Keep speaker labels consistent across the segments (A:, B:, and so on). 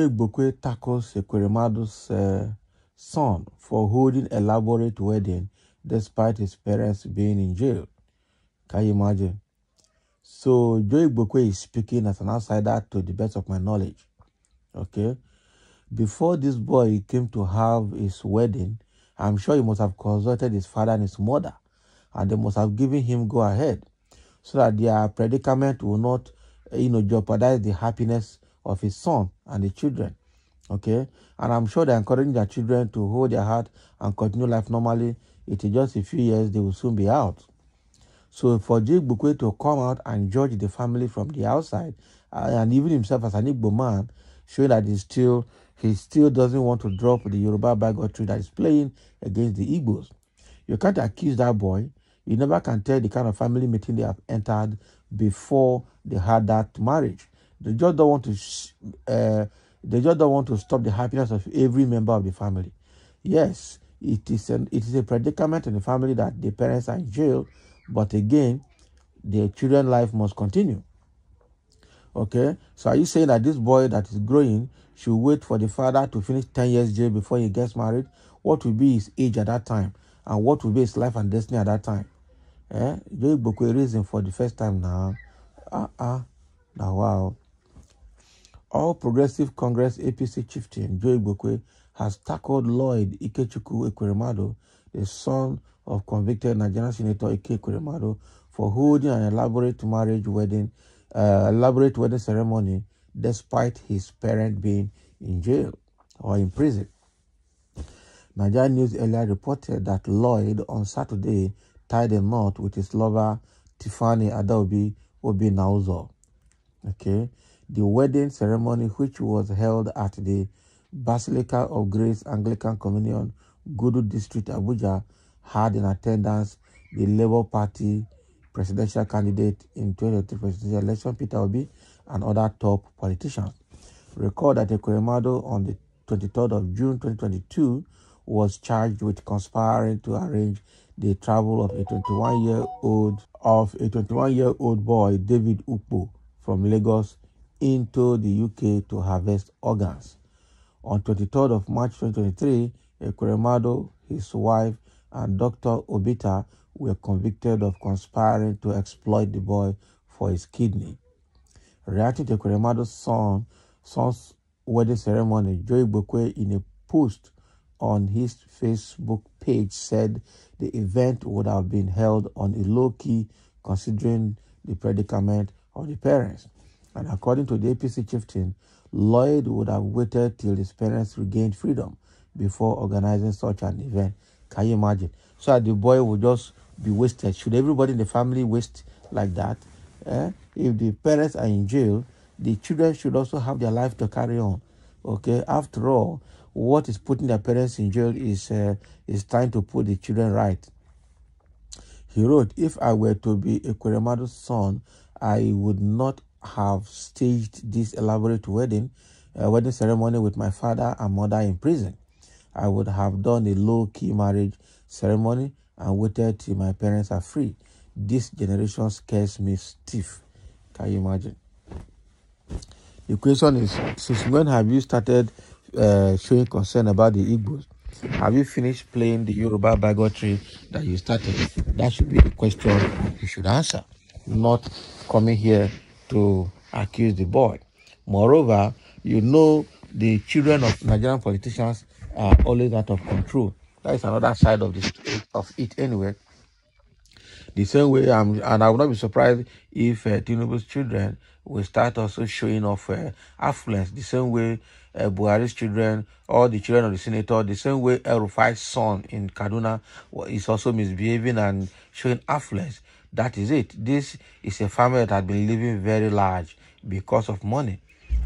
A: Joe Igbokwe tackles Ekweremadu'S son for holding elaborate wedding despite his parents being in jail. Can you imagine? So Joe Igbokwe is speaking as an outsider to the best of my knowledge. Okay? Before this boy came to have his wedding, I'm sure he must have consulted his father and his mother, and they must have given him go ahead so that their predicament will not, jeopardize the happiness of his son and the children. Okay? And I'm sure they're encouraging their children to hold their heart and continue life normally. It is just a few years, they will soon be out. So for Joe Igbokwe to come out and judge the family from the outside, and even himself as an Igbo man, showing that he still doesn't want to drop the Yoruba bigotry that is playing against the Igbos. You can't accuse that boy. You never can tell the kind of family meeting they have entered before they had that marriage. They just don't want to stop the happiness of every member of the family. Yes, it is a predicament in the family that the parents are in jail, but again, the children's life must continue. Okay, so are you saying that this boy that is growing should wait for the father to finish 10 years jail before he gets married? What will be his age at that time? And what will be his life and destiny at that time? Joe Igbokwe reason for the first time now. Now wow. All Progressive Congress APC chieftain Joe Igbokwe has tackled Lloyd Ikechukwu Ekweremadu, the son of convicted Nigerian Senator Ekweremadu, for holding an elaborate wedding ceremony despite his parent being in jail or in prison. Nigerian News earlier reported that Lloyd on Saturday tied a knot with his lover Tiffany Adaobi Obinauzo. Okay, the wedding ceremony, which was held at the Basilica of Grace Anglican Communion, Gudu District, Abuja, had in attendance the Labour Party presidential candidate in 2023 presidential election, Peter Obi, and other top politicians. Recall that Ekweremadu on the 23rd of June 2022 was charged with conspiring to arrange the travel of a 21-year-old boy, David Ukpo, from Lagos into the UK to harvest organs. On 23rd of March 2023, Ekweremadu, his wife, and Dr. Obita were convicted of conspiring to exploit the boy for his kidney. Reacting to Ekweremadu's son's wedding ceremony, Joe Igbokwe, in a post on his Facebook page, said the event would have been held on a low-key considering the predicament of the parents. And according to the APC chieftain, Lloyd would have waited till his parents regained freedom before organizing such an event. Can you imagine? So that the boy would just be wasted. Should everybody in the family waste like that? If the parents are in jail, the children should also have their life to carry on. Okay, after all, what is putting their parents in jail is trying to put the children right. He wrote, "If I were to be Ekweremadu's son, I would not have staged this elaborate wedding ceremony with my father and mother in prison. I would have done a low-key marriage ceremony and waited till my parents are free. This generation scares me stiff." Can you imagine? The question is, since when have you started showing concern about the Igbos? Have you finished playing the Yoruba bigotry that you started? That should be the question you should answer, not coming here to accuse the boy. Moreover, you know the children of Nigerian politicians are always out of control. That is another side of it anyway. The same way, and I would not be surprised if Tinubu's children will start also showing off affluence. The same way Buhari's children, or the children of the senator, the same way El Rufai's son in Kaduna is also misbehaving and showing affluence. That is it. This is a family that has been living very large because of money,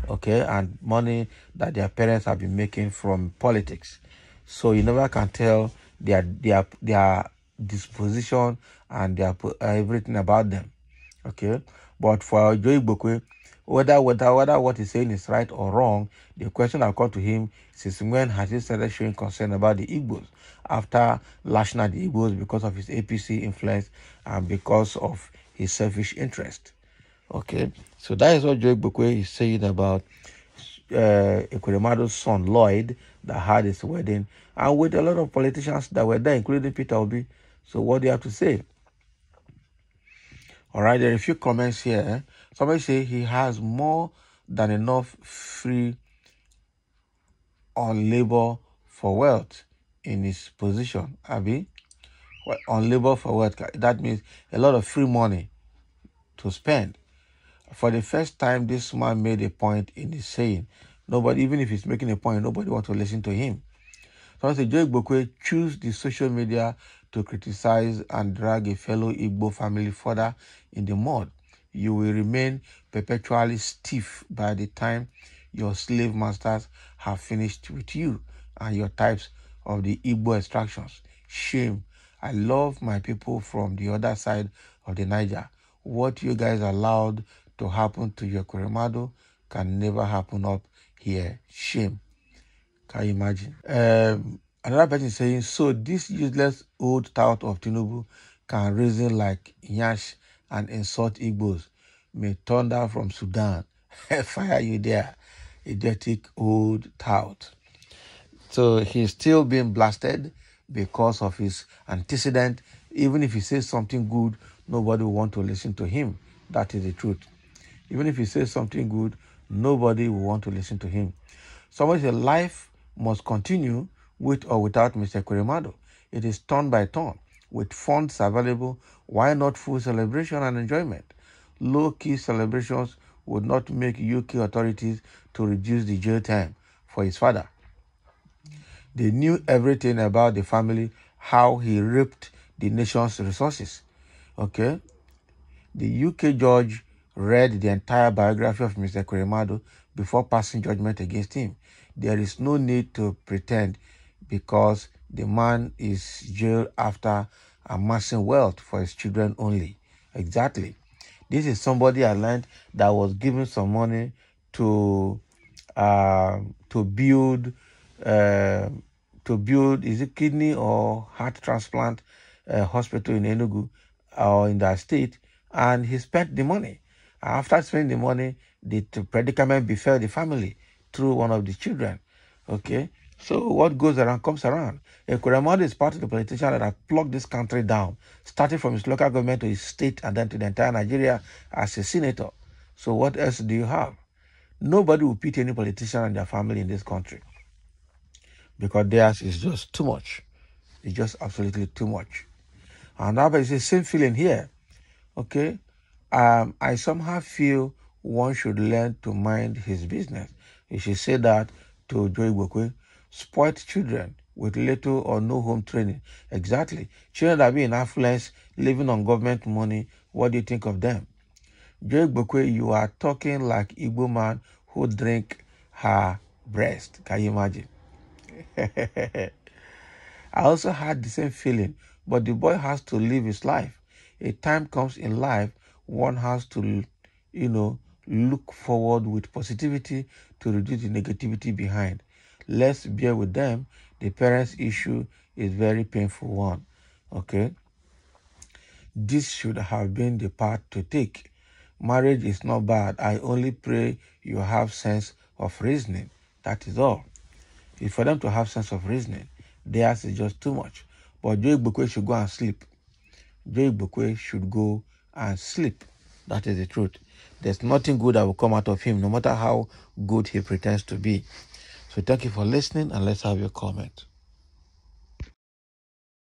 A: okay, and money that their parents have been making from politics. So you never can tell their disposition and their everything about them, okay. But for Joe Igbokwe, whether what he's saying is right or wrong, the question I'll call to him is, when has he started showing concern about the Igbos after lashing at the Igbos because of his APC influence and because of his selfish interest? Okay, so that is what Joe Igbokwe is saying about Ekweremadu'S son, Lloyd, that had his wedding, and with a lot of politicians that were there, including Peter Obi. So what do you have to say? All right, there are a few comments here. Somebody say he has more than enough free on labor for wealth in his position. Abi, on labor for wealth, that means a lot of free money to spend. For the first time, this man made a point in his saying. Nobody, even if he's making a point, nobody wants to listen to him. So I say, Joe Igbokwe choose the social media to criticize and drag a fellow Igbo family further in the mud. You will remain perpetually stiff by the time your slave masters have finished with you and your types of the Igbo extractions. Shame. I love my people from the other side of the Niger. What you guys allowed to happen to your Ekweremadu can never happen up here. Shame. Can you imagine? Another person is saying, so this useless old tout of Tinubu can reason like Nyash and insult Igbos. May thunder from Sudan fire you there, idiotic old tout. So he's still being blasted because of his antecedent. Even if he says something good, nobody will want to listen to him. That is the truth. Even if he says something good, nobody will want to listen to him. Somebody said life must continue with or without Mr. Ekweremadu. It is turn by turn. With funds available, why not full celebration and enjoyment? Low-key celebrations would not make UK authorities to reduce the jail time for his father. They knew everything about the family, how he raped the nation's resources. Okay? The UK judge read the entire biography of Mr. Ekweremadu before passing judgment against him. There is no need to pretend because the man is jailed after amassing wealth for his children only. Exactly. This is somebody I learned that was given some money to build is it kidney or heart transplant hospital in Enugu or in that state, and he spent the money. After spending the money, the predicament befell the family through one of the children. Okay, so what goes around comes around. Ekweremadu is part of the politician that have plugged this country down, starting from his local government to his state and then to the entire Nigeria as a senator. So what else do you have? Nobody will pity any politician and their family in this country because theirs is just too much. It's just absolutely too much. And now it's the same feeling here. Okay, I somehow feel one should learn to mind his business. You should say that to Joe Igbokwe. Spoiled children with little or no home training. Exactly. Children that be in affluence, living on government money. What do you think of them? Joe Igbokwe, you are talking like Igbo man who drink her breast. Can you imagine? I also had the same feeling, but the boy has to live his life. A time comes in life, one has to, look forward with positivity to reduce the negativity behind. Let's bear with them. The parents' issue is very painful one. Okay? This should have been the path to take. Marriage is not bad. I only pray you have sense of reasoning. That is all. If for them to have sense of reasoning, theirs is just too much. But Joe Igbokwe should go and sleep. Joe Igbokwe should go and sleep. That is the truth. There's nothing good that will come out of him, no matter how good he pretends to be. So thank you for listening, and let's have your comment.